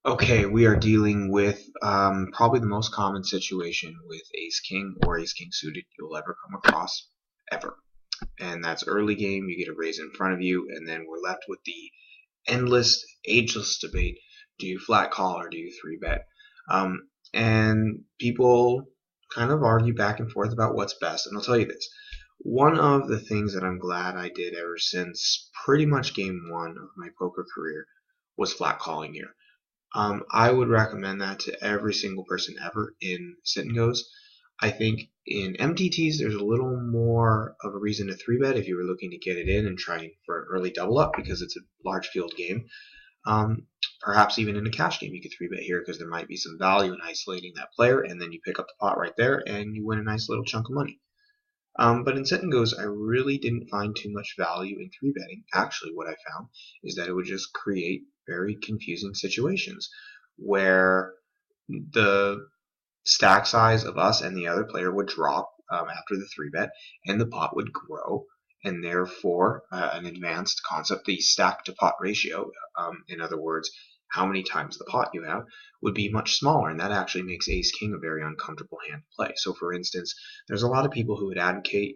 Okay, we are dealing with probably the most common situation with Ace King or Ace King suited you'll ever come across, ever. And that's early game, you get a raise in front of you, and then we're left with the endless, ageless debate. Do you flat call or do you 3-bet? And people kind of argue back and forth about what's best. And I'll tell you this. One of the things that I'm glad I did ever since pretty much game one of my poker career was flat calling here. I would recommend that to every single person ever in sit and goes. I think in MTTs there's a little more of a reason to 3-bet if you were looking to get it in and try for an early double up because it's a large field game. Perhaps even in a cash game you could 3-bet here because there might be some value in isolating that player, and then you pick up the pot right there and you win a nice little chunk of money. But in sit and goes, I really didn't find too much value in 3-betting. Actually, what I found is that it would just create very confusing situations where the stack size of us and the other player would drop after the 3-bet, and the pot would grow, and therefore an advanced concept, the stack to pot ratio, in other words, how many times the pot you have, would be much smaller, and that actually makes Ace King a very uncomfortable hand to play. So, for instance, there's a lot of people who would advocate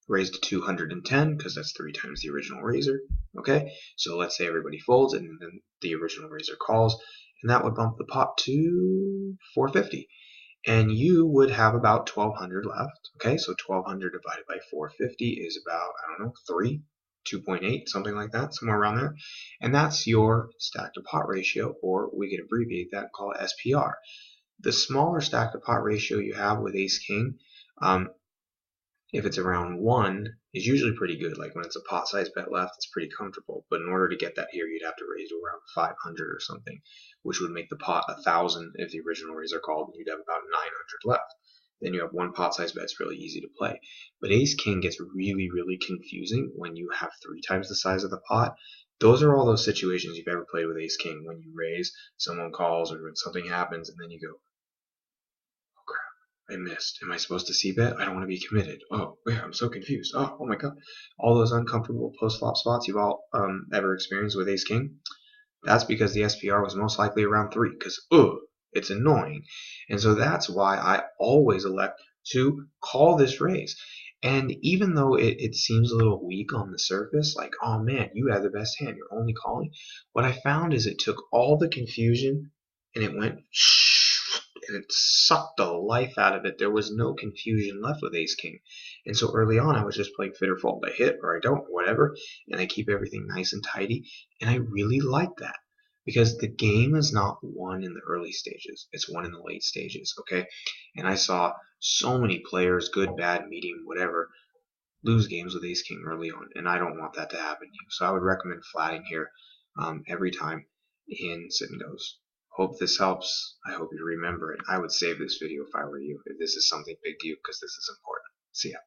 raise to 210 because that's 3 times the original raiser. Okay, so let's say everybody folds and then the original raiser calls, and that would bump the pot to 450, and you would have about 1200 left. Okay, so 1200 divided by 450 is about, I don't know, 2.8, something like that, somewhere around there. And that's your stack to pot ratio, or we could abbreviate that and call it SPR. The smaller stack to pot ratio you have with Ace King, if it's around 1, is usually pretty good. Like when it's a pot size bet left, it's pretty comfortable. But in order to get that here, you'd have to raise to around 500 or something, which would make the pot 1,000 if the original raiser called, and you'd have about 900 left. Then you have one pot size bet. It's really easy to play. But Ace King gets really, really confusing when you have 3 times the size of the pot. Those are all those situations you've ever played with Ace King. When you raise, someone calls, or when something happens, and then you go, oh crap, I missed. Am I supposed to c-bet? I don't want to be committed. Oh, yeah, I'm so confused. Oh my god. All those uncomfortable post-flop spots you've all ever experienced with Ace King, that's because the SPR was most likely around 3, because, it's annoying. And so that's why I always elect to call this raise. And even though it seems a little weak on the surface, like, oh man, you have the best hand, you're only calling, what I found is it took all the confusion and it went and it sucked the life out of it. There was no confusion left with Ace King. And so early on, I was just playing fit or fold. I hit or I don't, whatever, and I keep everything nice and tidy. And I really like that because the game is not won in the early stages, it's won in the late stages, okay? And I saw so many players, good, bad, medium, whatever, lose games with Ace King early on, and I don't want that to happen to you. So I would recommend flatting here every time in sit and goes. Hope this helps. I hope you remember it. I would save this video if I were you, if this is something big to you, because this is important. See ya.